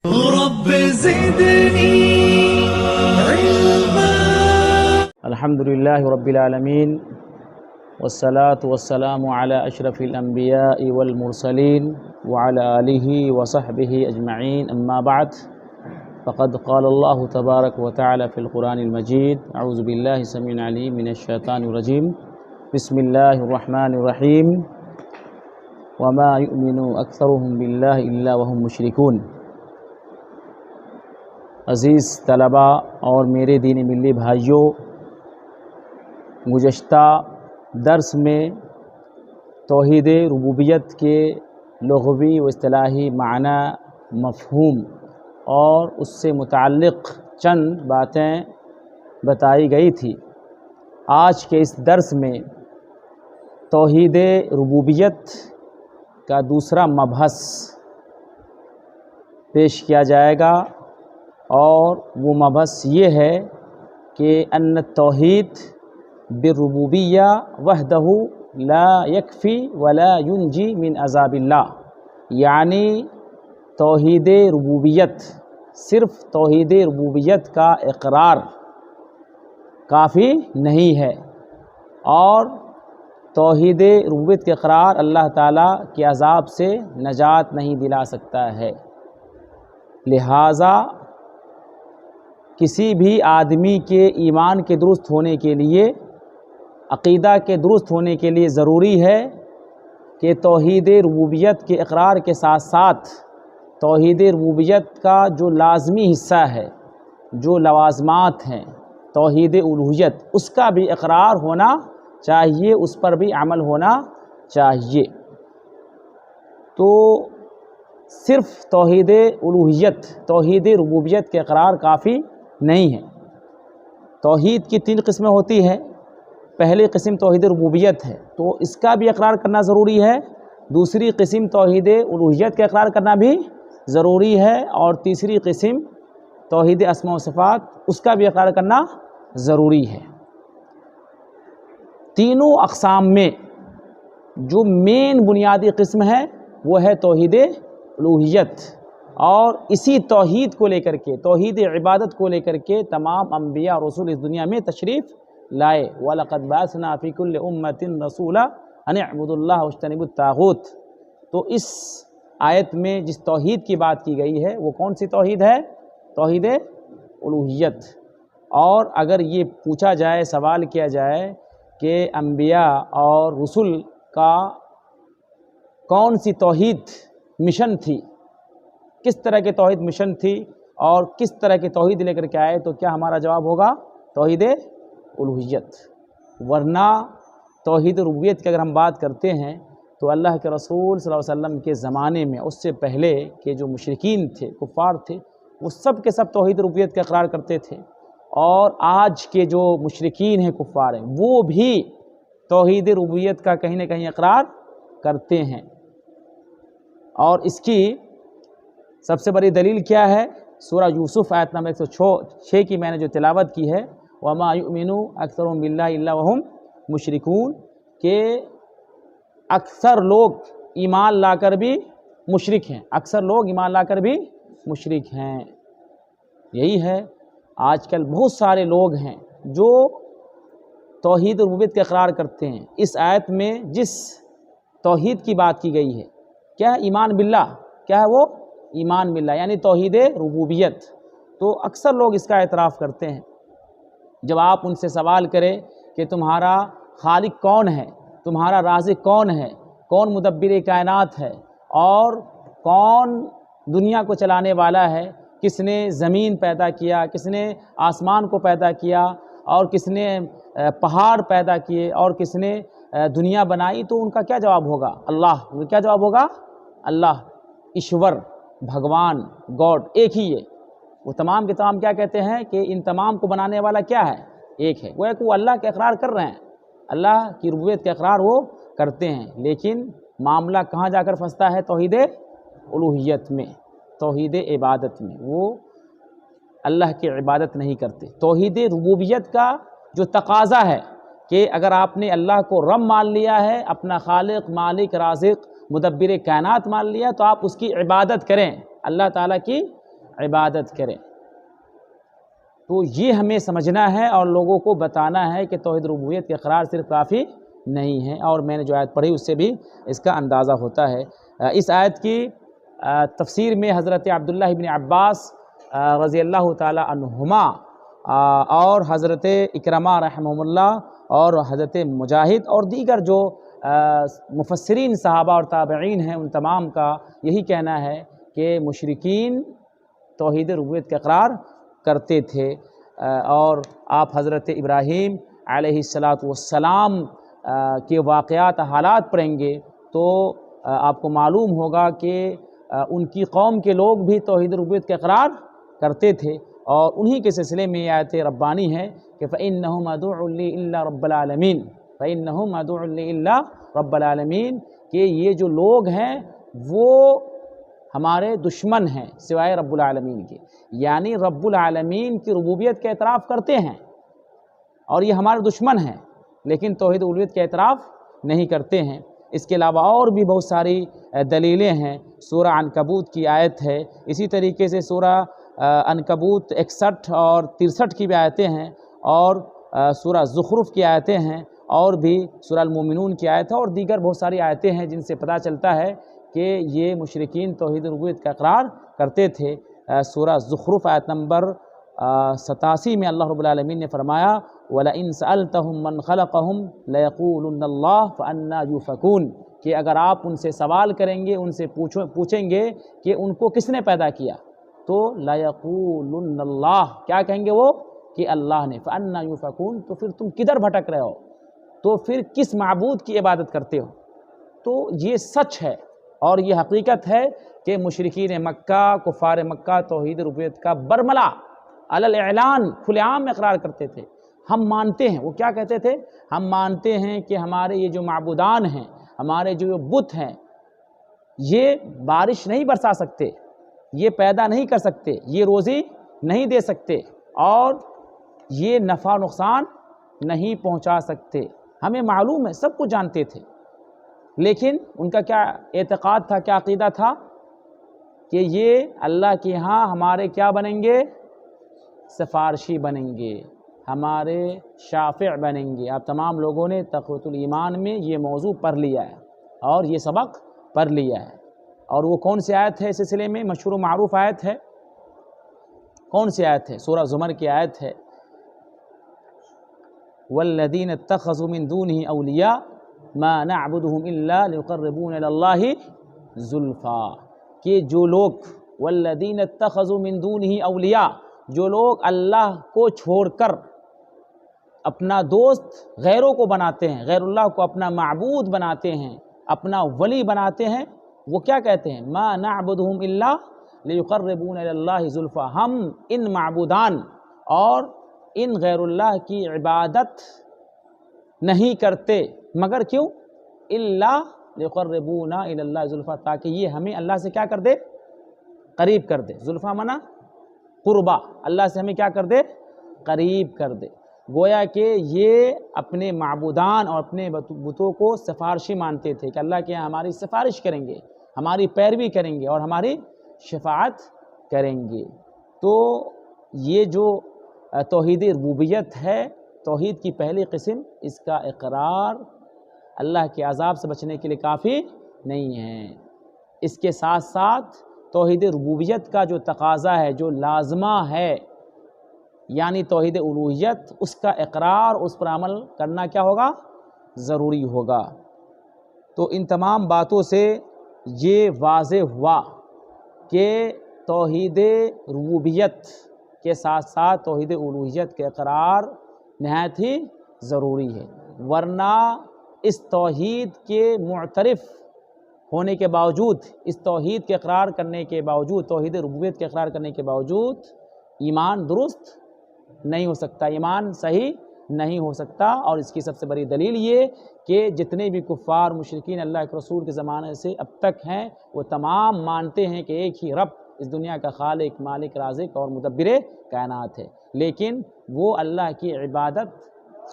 رب زدني علما. الحمد لله رب العالمين والصلاة والسلام على أشرف الأنبياء والمرسلين وعلى آله وصحبه أجمعين، أما بعد فقد قال الله تبارك وتعالى في القرآن المجيد: أعوذ بالله السميع العليم من الشيطان الرجيم، بسم الله الرحمن الرحيم، وما يؤمن أكثرهم بالله إلا وهم مشركون۔ عزیز طلباء اور میرے دینی ملی بھائیوں، گزشتہ درس میں توحید ربوبیت کے لغوی و اصطلاحی معنی، مفہوم اور اس سے متعلق چند باتیں بتائی گئی تھی۔ آج کے اس درس میں توحید ربوبیت کا دوسرا مبحث پیش کیا جائے گا، اور وہ مبحث یہ ہے کہ ان التوحید بالربوبیہ وحدہ لا یکفی ولا ینجی من عذاب اللہ، یعنی توحید ربوبیت، صرف توحید ربوبیت کا اقرار کافی نہیں ہے، اور توحید ربوبیت کے اقرار اللہ تعالیٰ کے عذاب سے نجات نہیں دلا سکتا ہے۔ لہٰذا کسی بھی آدمی کے ایمان کے درست ہونے کے لیے، عقیدہ کے درست ہونے کے لیے ضروری ہے کہ توحید ربوبیت کے اقرار کے ساتھ ساتھ توحید ربوبیت کا جو لازمی حصہ ہے، جو لوازمات ہیں توحید الوہیت، اس کا بھی اقرار ہونا چاہیے، اس پر بھی عمل ہونا چاہیے۔ تو صرف توحید الوہیت، توحید ربوبیت کے اقرار کافی نہیں ہے۔ توحید کی 3 قسمیں ہوتی ہیں۔ پہلی قسم توحید ربوبیت ہے، تو اس کا بھی اقرار کرنا ضروری ہے۔ دوسری قسم توحید الوہیت کا اقرار کرنا بھی ضروری ہے، اور تیسری قسم توحید اسماء و صفات، اس کا بھی اقرار کرنا ضروری ہے۔ تینوں اقسام میں جو مین بنیادی قسم ہے وہ ہے توحید الوہیت، اور اسی توحید کو لے کر کے، توحید عبادت کو لے کر کے تمام انبیاء اور رسول اس دنیا میں تشریف لائے۔ وَلَقَدْ بَعَثْنَا فِي كُلِّ أُمَّةٍ رَسُولًا أَنِ اعْبُدُوا اللَّهَ وَاجْتَنِبُوا الطَّاغُوتَ۔ تو اس آیت میں جس توحید کی بات کی گئی ہے وہ کون سی توحید ہے؟ توحید الوہیت۔ اور اگر یہ پوچھا جائے، سوال کیا جائے کہ انبیاء اور رسول کا کون سی توحید مشن تھی، کس طرح کے توحید مشن تھی، اور کس طرح کے توحید لے کر کے آئے، تو کیا ہمارا جواب ہوگا توحید الوہیت۔ ورنہ توحید ربوبیت کی اگر ہم بات کرتے ہیں تو اللہ کے رسول صلی اللہ علیہ وسلم کے زمانے میں، اس سے پہلے کے جو مشرکین تھے، کفار تھے، وہ سب کے سب توحید ربوبیت کا اقرار کرتے تھے، اور آج کے جو مشرکین ہیں، کفار ہیں، وہ بھی توحید ربوبیت کا کہیں نہ کہیں اقرار کرتے ہیں۔ اور اس کی سب سے بڑی دلیل کیا ہے؟ سورہ یوسف آیت نمبر 106 کی میں نے جو تلاوت کی ہے، وَمَا يُؤْمِنُ أَكْثَرُهُم بِاللَّهِ إِلَّا وَهُمْ مُشْرِكُونَ، کہ اکثر لوگ ایمان لا کر بھی مشرک ہیں، اکثر لوگ ایمان لا کر بھی مشرک ہیں۔ یہی ہے، آج کل بہت سارے لوگ ہیں جو توحید ربوبیت کا اقرار کرتے ہیں۔ اس آیت میں جس توحید کی بات کی گئی ہے، کیا ہے؟ ایمان باللہ۔ کیا ہے وہ؟ ایمان باللہ، یعنی توحید ربوبیت۔ تو اکثر لوگ اس کا اعتراف کرتے ہیں۔ جب آپ ان سے سوال کریں کہ تمہارا خالق کون ہے، تمہارا رازق کون ہے، کون مدبر کائنات ہے، اور کون دنیا کو چلانے والا ہے، کس نے زمین پیدا کیا، کس نے آسمان کو پیدا کیا، اور کس نے پہاڑ پیدا کیے، اور کس نے دنیا بنائی، تو ان کا کیا جواب ہوگا؟ اللہ۔ کیا جواب ہوگا؟ اللہ، ایشور، بھگوان، گاڈ، ایک ہی ہے۔ وہ تمام کے تمام کیا کہتے ہیں کہ ان تمام کو بنانے والا کیا ہے؟ ایک ہے۔ وہ ہے کہ وہ اللہ کے اقرار کر رہے ہیں، اللہ کی ربوبیت کے اقرار وہ کرتے ہیں، لیکن معاملہ کہاں جا کر پھنستا ہے؟ توحید الوہیت میں، توحید عبادت میں۔ وہ اللہ کی عبادت نہیں کرتے۔ توحید ربوبیت کا جو تقاضا ہے کہ اگر آپ نے اللہ کو رب مان لیا ہے، اپنا خالق، مالک، رازق، مدبر کائنات مان لیا، تو آپ اس کی عبادت کریں، اللہ تعالیٰ کی عبادت کریں۔ تو یہ ہمیں سمجھنا ہے اور لوگوں کو بتانا ہے کہ توحید ربوبیت کے اقرار صرف کافی نہیں ہے، اور میں نے جو آیت پڑھی اس سے بھی اس کا اندازہ ہوتا ہے۔ اس آیت کی تفسیر میں حضرت عبداللہ ابن عباس رضی اللہ تعالی عنہما اور حضرت اکرمہ رحمہ اللہ اور حضرت مجاہد اور دیگر جو مفسرین صحابہ اور تابعین ہیں، ان تمام کا یہی کہنا ہے کہ مشرکین توحید ربوبیت کا اقرار کرتے تھے، اور آپ حضرت ابراہیم علیہ السلام کے واقعات حالات پڑھیں گے تو آپ کو معلوم ہوگا کہ ان کی قوم کے لوگ بھی توحید ربوبیت کا اقرار کرتے تھے، اور انہی کے سلسلے میں یہ آیت ربانی ہے کہ فَإِنَّهُمْ أَدُعُوا لِي إِلَّا رَبَّ الْعَالَمِينَ، فَإِنَّهُمْ أَدُعُوا لِي إِلَّا رَبَّ الْعَالَمِينَ، کہ یہ جو لوگ ہیں وہ ہمارے دشمن ہیں سوائے رب العالمین کے، یعنی رب العالمین کی ربوبیت کا اعتراف کرتے ہیں اور یہ ہمارے دشمن ہیں، لیکن توحید ربوبیت کا اعتراف نہیں کرتے ہیں۔ اس کے علاوہ اور بھی بہت ساری دلیلیں ہیں، سورہ عنکبوت کی آیت ہے، اسی طریقے سے سورہ عنکبوت 61 اور 63 کی بھی آیتیں ہیں، اور سورہ زخرف کی آیتیں ہیں، اور بھی سورہ المومنون کی آیت ہے، اور دیگر بہت ساری آیتیں ہیں جن سے پتہ چلتا ہے کہ یہ مشرکین توحید ربوبیت کا اقرار کرتے تھے۔ سورہ زخرف آیت نمبر 87 میں اللہ رب العالمین نے فرمایا وَلَئِن سَأَلْتَهُم مَّنْ خَلَقَهُمْ لَيَقُولُنَّ اللَّهُ فَأَنَّىٰ يُؤْفَكُونَ، کہ اگر آپ ان سے سوال کریں گے، ان سے پوچھیں گے کہ ان کو کس نے پیدا کیا، تو لَيَقُولُنَّ اللَّهُ، کیا کہیں گے وہ کہ اللہ نے، فَأَنَّىٰ يُؤْفَكُونَ، تو پھر تم کدھر بھٹک رہے ہو، تو پھر کس معبود کی عبادت کرتے ہو؟ تو یہ سچ ہے اور یہ حقیقت ہے کہ مشرکین مکہ، کفار مکہ توحید ربوبیت کا برملا علی الاعلان کھلے عام اقرار کرتے تھے۔ ہم مانتے ہیں، وہ کیا کہتے تھے؟ ہم مانتے ہیں کہ ہمارے یہ جو معبودان ہیں، ہمارے جو بت ہیں، یہ بارش نہیں برسا سکتے، یہ پیدا نہیں کر سکتے، یہ روزی نہیں دے سکتے، اور یہ نفع نقصان نہیں پہنچا سکتے۔ ہمیں معلوم ہے، سب کچھ جانتے تھے، لیکن ان کا کیا اعتقاد تھا، کیا عقیدہ تھا کہ یہ اللہ کے ہاں ہمارے کیا بنیں گے؟ سفارشی بنیں گے، ہمارے شافع بنیں گے۔ آپ تمام لوگوں نے تقویۃ الایمان میں یہ موضوع پڑھ لیا ہے اور یہ سبق پڑھ لیا ہے۔ اور وہ کون سی آیت ہے اس سلسلے میں؟ مشہور و معروف آیت ہے، کون سی آیت ہے؟ سورہ زمر کی آیت ہے وَالَّذِينَ اتَّخَذُوا مِن دُونِهِ أَوْلِيَاءَ مَا نَعْبُدُهُمْ إِلَّا لِيُقَرِّبُونَ إِلَى اللَّهِ زُلْفَىٰ، کہ جو لوگ وَالَّذِينَ اتَّخَذُوا مِن دُونِهِ أَوْلِيَاءَ، جو لوگ اللہ کو چھوڑ کر اپنا دوست غیروں کو بناتے ہیں، غیر اللہ کو اپنا معبود بناتے ہیں، اپنا ولی بناتے ہیں، وہ کیا کہتے ہیں؟ مَا نَعْبُدُهُمْ إِلَّا لِيُقَرِّبُونَ إِلَى اللَّهِ زُلْفَىٰ، ہم ان معبودان اور ان غیر اللہ کی عبادت نہیں کرتے مگر کیوں؟ إِلَّا لِيُقَرِّبُونَ إِلَى اللَّهِ زُلْفَىٰ، تاکہ یہ ہمیں اللہ سے کیا کر دے؟ قریب کر دے۔ زلفیٰ منا قربا، اللہ سے ہمیں کیا کر دے؟ قریب کر دے۔ گویا کہ یہ اپنے معبودان اور اپنے بتوں کو سفارشی مانتے تھے کہ اللہ کے یہاں ہماری سفارش کریں گے، ہماری پیروی کریں گے اور ہماری شفاعت کریں گے۔ تو یہ جو توحید ربوبیت ہے، توحید کی پہلی قسم، اس کا اقرار اللہ کے عذاب سے بچنے کے لیے کافی نہیں ہے، اس کے ساتھ ساتھ توحید ربوبیت کا جو تقاضا ہے، جو لازمہ ہے، یعنی توحید الوہیت، اس کا اقرار، اس پر عمل کرنا کیا ہوگا؟ ضروری ہوگا۔ تو ان تمام باتوں سے یہ واضح ہوا کہ توحید ربوبیت کے ساتھ ساتھ توحید الوہیت کے اقرار نہایت ہی ضروری ہے، ورنہ اس توحید کے معترف ہونے کے باوجود، اس توحید کے اقرار کرنے کے باوجود، توحید ربوبیت کے اقرار کرنے کے باوجود ایمان درست نہیں ہو سکتا، ایمان صحیح نہیں ہو سکتا۔ اور اس کی سب سے بڑی دلیل یہ کہ جتنے بھی کفار مشرکین اللہ کے رسول کے زمانے سے اب تک ہیں، وہ تمام مانتے ہیں کہ ایک ہی رب اس دنیا کا خالق، مالک، رازق اور مدبر کائنات ہے، لیکن وہ اللہ کی عبادت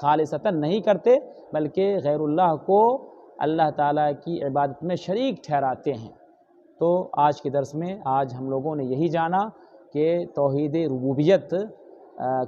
خالصتاً نہیں کرتے، بلکہ غیر اللہ کو اللہ تعالیٰ کی عبادت میں شریک ٹھہراتے ہیں۔ تو آج کے درس میں آج ہم لوگوں نے یہی جانا کہ توحید ربوبیت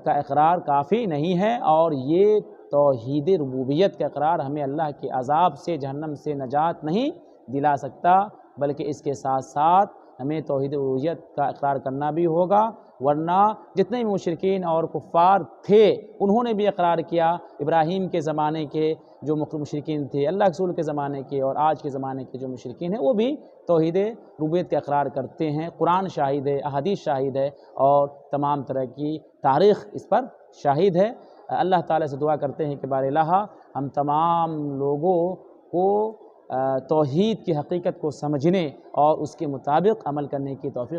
کا اقرار کافی نہیں ہے، اور یہ توحید ربوبیت کا اقرار ہمیں اللہ کے عذاب سے، جہنم سے نجات نہیں دلا سکتا، بلکہ اس کے ساتھ ساتھ ہمیں توحید ربوبیت کا اقرار کرنا بھی ہوگا، ورنہ جتنے بھی مشرکین اور کفار تھے انہوں نے بھی اقرار کیا۔ ابراہیم کے زمانے کے جو مشرکین تھے، اللہ کے رسول کے زمانے کے اور آج کے زمانے کے جو مشرکین ہیں، وہ بھی توحید ربوبیت کا اقرار کرتے ہیں۔ قرآن شاہد ہے، احادیث شاہد ہے، اور تمام طرح کی تاریخ اس پر شاہد ہے۔ اللہ تعالیٰ سے دعا کرتے ہیں کہ بار الہ ہم تمام لوگوں کو توحید کی حقیقت کو سمجھنے اور اس کے مطابق عمل کرنے کی توفیق